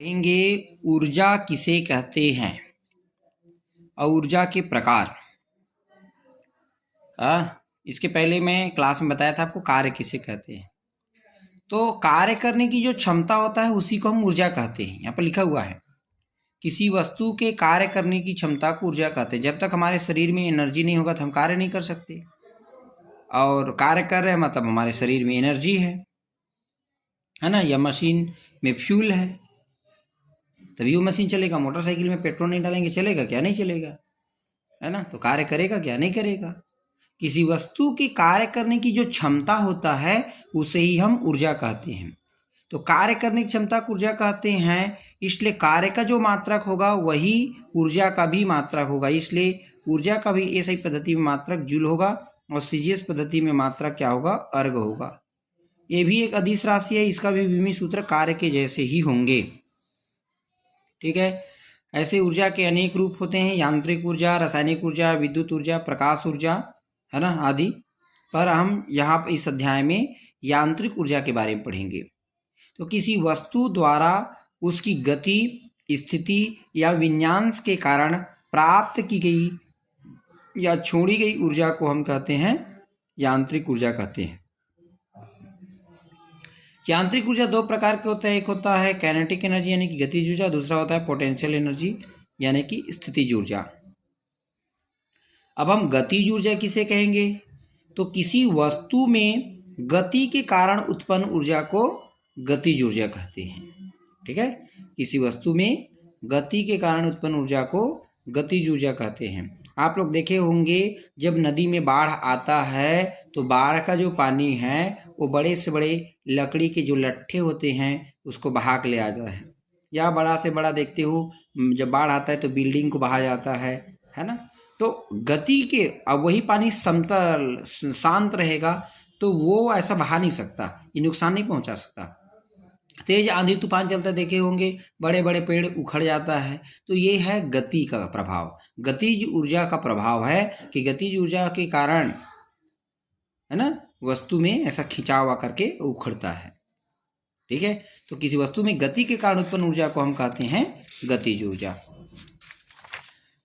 पढ़ेंगे ऊर्जा किसे कहते हैं और ऊर्जा के प्रकार। इसके पहले मैं क्लास में बताया था आपको कार्य किसे कहते हैं। तो कार्य करने की जो क्षमता होता है उसी को हम ऊर्जा कहते हैं। यहाँ पर लिखा हुआ है किसी वस्तु के कार्य करने की क्षमता को ऊर्जा कहते हैं। जब तक हमारे शरीर में एनर्जी नहीं होगा तो हम कार्य नहीं कर सकते, और कार्य कर रहे हैं मतलब हमारे शरीर में एनर्जी है ना, या मशीन में फ्यूल है तभी वो मशीन चलेगा। मोटरसाइकिल में पेट्रोल नहीं डालेंगे चलेगा क्या? नहीं चलेगा, है ना। तो कार्य करेगा क्या? नहीं करेगा। किसी वस्तु की कार्य करने की जो क्षमता होता है उसे ही हम ऊर्जा कहते हैं। तो कार्य करने की क्षमता को ऊर्जा कहते हैं, इसलिए कार्य का जो मात्रक होगा वही ऊर्जा का भी मात्रक होगा। इसलिए ऊर्जा का भी एसआई पद्धति में मात्रक जूल होगा और सीजीएस पद्धति में मात्रक क्या होगा? अर्ग होगा। ये भी एक अदिश राशि है, इसका भी विमीय सूत्र कार्य के जैसे ही होंगे। ठीक है। ऐसे ऊर्जा के अनेक रूप होते हैं, यांत्रिक ऊर्जा, रासायनिक ऊर्जा, विद्युत ऊर्जा, प्रकाश ऊर्जा, है ना, आदि। पर हम यहाँ पर इस अध्याय में यांत्रिक ऊर्जा के बारे में पढ़ेंगे। तो किसी वस्तु द्वारा उसकी गति, स्थिति या विन्यास के कारण प्राप्त की गई या छोड़ी गई ऊर्जा को हम कहते हैं यांत्रिक ऊर्जा कहते हैं। यांत्रिक ऊर्जा दो प्रकार के होते हैं, एक होता है काइनेटिक एनर्जी यानी कि गतिज ऊर्जा, दूसरा होता है पोटेंशियल एनर्जी यानी कि स्थितिज ऊर्जा। अब हम गतिज ऊर्जा किसे कहेंगे? तो किसी वस्तु में गति के कारण उत्पन्न ऊर्जा को गतिज ऊर्जा कहते हैं। ठीक है। किसी वस्तु में गति के कारण उत्पन्न ऊर्जा को गतिज ऊर्जा कहते हैं। आप लोग देखे होंगे जब नदी में बाढ़ आता है तो बाढ़ का जो पानी है वो बड़े से बड़े लकड़ी के जो लट्ठे होते हैं उसको बहा के ले आ जाता है, या बड़ा से बड़ा देखते हो जब बाढ़ आता है तो बिल्डिंग को बहा जाता है ना। तो गति के, अब वही पानी समतल शांत रहेगा तो वो ऐसा बहा नहीं सकता, ये नुकसान नहीं पहुंचा सकता। तेज आंधी तूफान चलता देखे होंगे, बड़े बड़े पेड़ उखड़ जाता है, तो ये है गति का प्रभाव, गतिज ऊर्जा का प्रभाव है कि गतिज ऊर्जा के कारण, है ना, वस्तु में ऐसा खिंचाव आकर के उखड़ता है। ठीक है। तो किसी वस्तु में गति के कारण उत्पन्न ऊर्जा को हम कहते हैं गतिज ऊर्जा।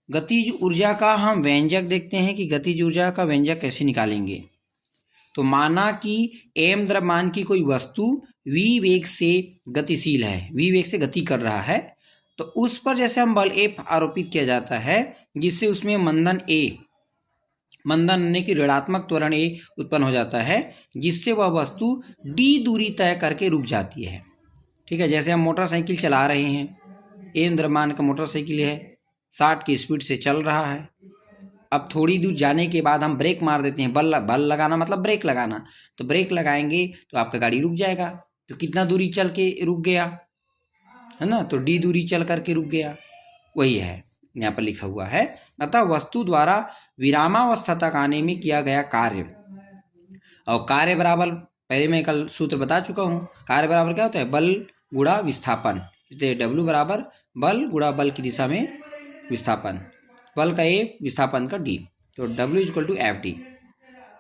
गतिज ऊर्जा का हम व्यंजक देखते हैं कि गतिज ऊर्जा का व्यंजक कैसे निकालेंगे। तो माना कि m द्रव्यमान की कोई वस्तु v वेग से गतिशील है, v वेग से गति कर रहा है, तो उस पर जैसे हम बल F आरोपित किया जाता है जिससे उसमें मंदन यानी कि ऋणात्मक त्वरण A उत्पन्न हो जाता है, जिससे वह वस्तु d दूरी तय करके रुक जाती है। ठीक है। जैसे हम मोटरसाइकिल चला रहे हैं, m द्रव्यमान का मोटरसाइकिल है, 60 की स्पीड से चल रहा है। अब थोड़ी दूर जाने के बाद हम ब्रेक मार देते हैं, बल लगाना मतलब ब्रेक लगाना, तो ब्रेक लगाएंगे तो आपका गाड़ी रुक जाएगा। तो कितना दूरी चल के रुक गया, है ना, तो डी दूरी चल करके रुक गया, वही है यहाँ पर लिखा हुआ है। अतः वस्तु द्वारा विरामावस्था तक आने में किया गया कार्य, और कार्य बराबर पहले मैं कल सूत्र बता चुका हूँ, कार्य बराबर क्या होता है? बल गुणा विस्थापन। इसलिए W बराबर बल गुणा बल की दिशा में विस्थापन, बल का A विस्थापन का D, तो W इक्वल टू FD।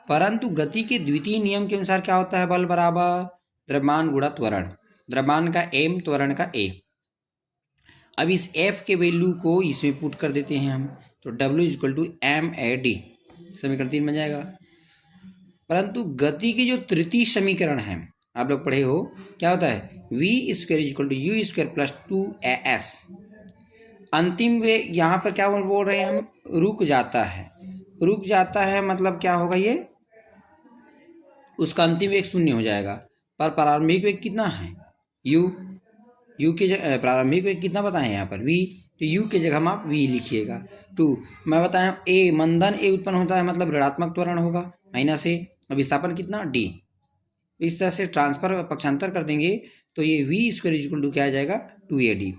परंतु गति के द्वितीय नियम के अनुसार क्या होता है? बल बराबर द्रव्यमान गुणा त्वरण, द्रव्यमान का M त्वरण का A। अब इस F के वैल्यू को इसमें पुट कर देते हैं हम, तो W इक्वल टू MAD, समीकरण 3 बन जाएगा। परंतु गति की जो तृतीय समीकरण है आप लोग पढ़े हो, क्या होता है? V square equal to U square plus 2AS। अंतिम वे यहाँ पर क्या बोल रहे हैं हम? रुक जाता है। रुक जाता है मतलब क्या होगा? ये उसका अंतिम वेग 0 हो जाएगा, पर प्रारंभिक वेग कितना है? u के जगह प्रारंभिक वेग कितना बताएं यहाँ पर? v, तो u के जगह हम आप v लिखिएगा। 2 मैं बताया a, मंदन a उत्पन्न होता है मतलब ऋणात्मक त्वरण होगा, माइनस a, और विस्थापन कितना? d। इस तरह से ट्रांसफर पक्षांतर कर देंगे तो ये v स्क्वायर इक्वल टू क्या आ जाएगा? 2AD,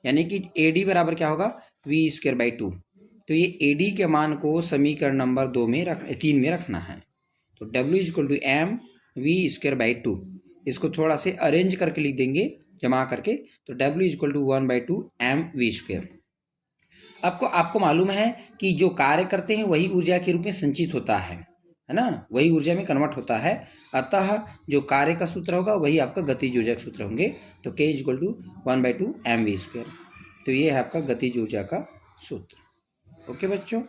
यानी कि AD बराबर क्या होगा? V square by 2। तो ये AD के मान को समीकरण नंबर 3 में रखना है। तो W equal to M V square by 2, इसको थोड़ा से अरेंज करके लिख देंगे जमा करके, तो W equal to 1/2 M V square. आपको मालूम है कि जो कार्य करते हैं वही ऊर्जा के रूप में संचित होता है ना, वही ऊर्जा में कन्वर्ट होता है। अतः जो कार्य का सूत्र होगा वही आपका गतिज ऊर्जा का सूत्र होंगे। तो K equal to 1/2 mv square. तो ये है आपका गतिज ऊर्जा का सूत्र। ओके बच्चों।